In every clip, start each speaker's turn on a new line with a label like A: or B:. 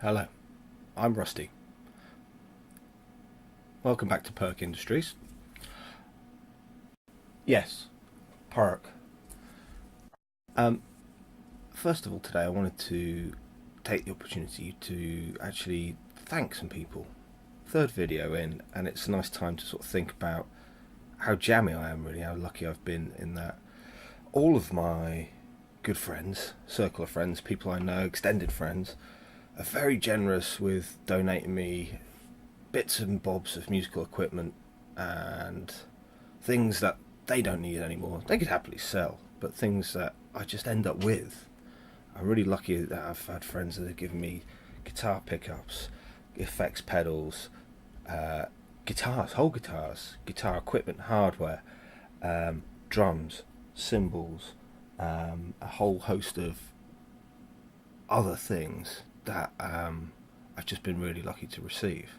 A: Hello, I'm Rusty. Welcome back to Prrk Industries. Yes, Prrk. First of all, today I wanted to take the opportunity to actually thank some people. Third video in, and it's a nice time to sort of think about how jammy I am, really, how lucky I've been in that all of my good friends, circle of friends, people I know, extended friends, are very generous with donating me bits and bobs of musical equipment and things that they don't need anymore. They could happily sell, but things that I just end up with. I'm really lucky that I've had friends that have given me guitar pickups, effects pedals, guitars, whole guitars, guitar equipment, hardware, drums, cymbals, a whole host of other things that I've just been really lucky to receive.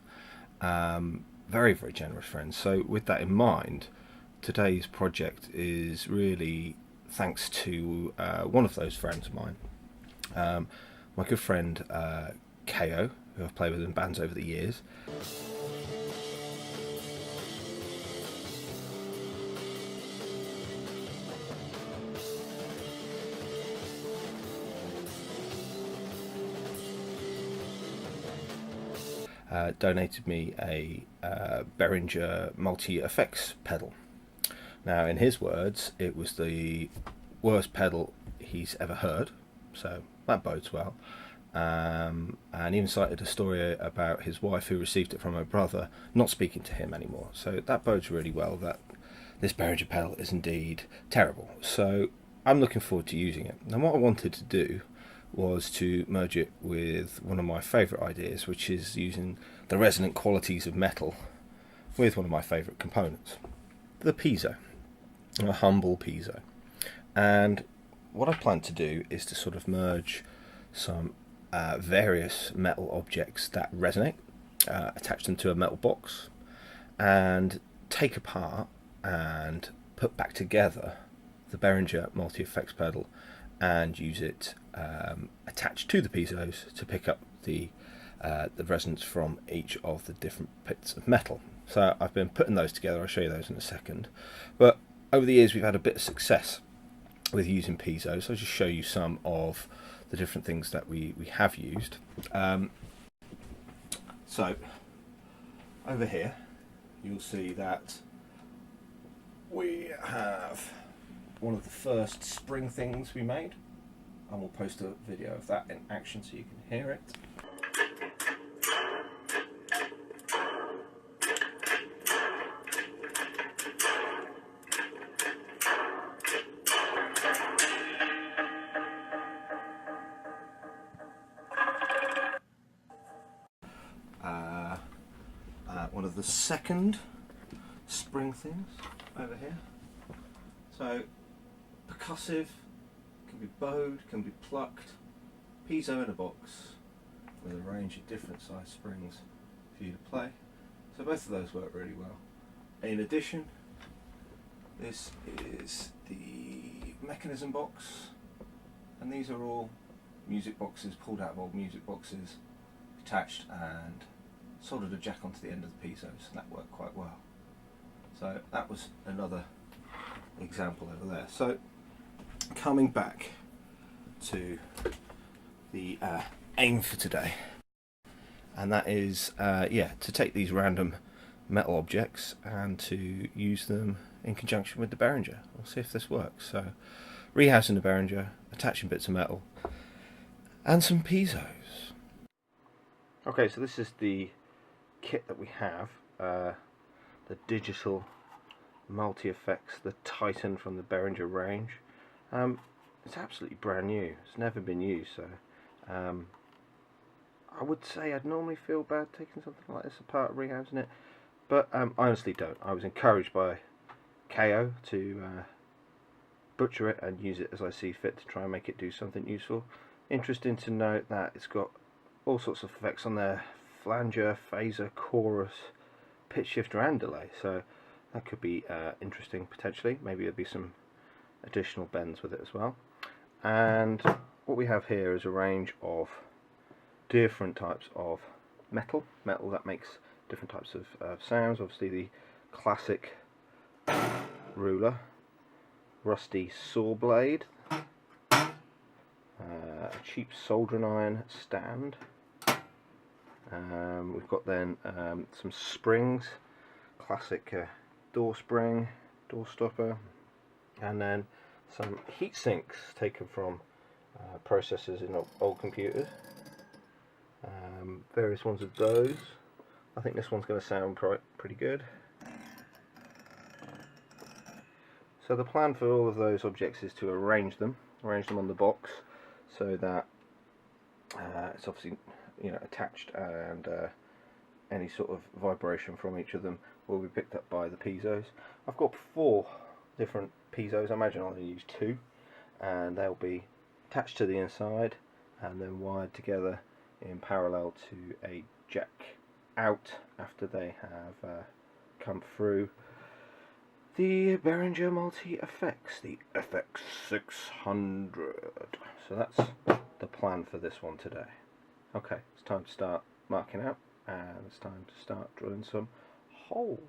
A: Very, very generous friends. So, with that in mind, today's project is really thanks to one of those friends of mine, my good friend KO, who I've played with in bands over the years. Donated me a Behringer multi-effects pedal. Now, in his words, it was the worst pedal he's ever heard, so that bodes well. And even cited a story about his wife who received it from her brother not speaking to him anymore. So that bodes really well that this Behringer pedal is indeed terrible. So I'm looking forward to using it. And what I wanted to do was to merge it with one of my favourite ideas, which is using the resonant qualities of metal with one of my favourite components, the piezo, a humble piezo. And what I plan to do is to sort of merge some various metal objects that resonate, attach them to a metal box, and take apart and put back together the Behringer multi-effects pedal and use it attached to the piezos to pick up the resonance from each of the different bits of metal. So I've been putting those together. I'll show you those in a second. But over the years we've had a bit of success with using piezo, so I'll just show you some of the different things that we have used. So over here you'll see that we have one of the first spring things we made, and we'll post a video of that in action so you can hear it. One of the second spring things over here. So percussive, can be bowed, can be plucked, piezo in a box with a range of different size springs for you to play. So both of those work really well. In addition, this is the mechanism box, and these are all music boxes pulled out of old music boxes, attached and soldered a jack onto the end of the piezos, and that worked quite well. So that was another example over there. So coming back to the aim for today, and that is to take these random metal objects and to use them in conjunction with the Behringer. We'll see if this works. So rehousing the Behringer, attaching bits of metal and some piezos. Okay, so this is the kit that we have, the digital multi-effects, the Titan from the Behringer range. It's absolutely brand new, it's never been used, so I would say I'd normally feel bad taking something like this apart, rehousing it, but I honestly don't. I was encouraged by KO to butcher it and use it as I see fit to try and make it do something useful. Interesting to note that it's got all sorts of effects on there: flanger, phaser, chorus, pitch shifter and delay, so that could be interesting potentially. Maybe there'll be some additional bends with it as well. And what we have here is a range of different types of metal that makes different types of sounds. Obviously the classic ruler, rusty saw blade, a cheap soldering iron stand. We've got then some springs, classic door spring, door stopper, and then some heat sinks taken from processors in old computers. Various ones of those. I think this one's going to sound pretty good. So the plan for all of those objects is to arrange them on the box so that it's obviously, you know, attached, and any sort of vibration from each of them will be picked up by the piezos. I've got 4 different piezos. I imagine I'll only use 2, and they'll be attached to the inside and then wired together in parallel to a jack out after they have come through the Behringer multi-effects, the FX600. So that's the plan for this one today. Okay, it's time to start marking out, and it's time to start drilling some holes.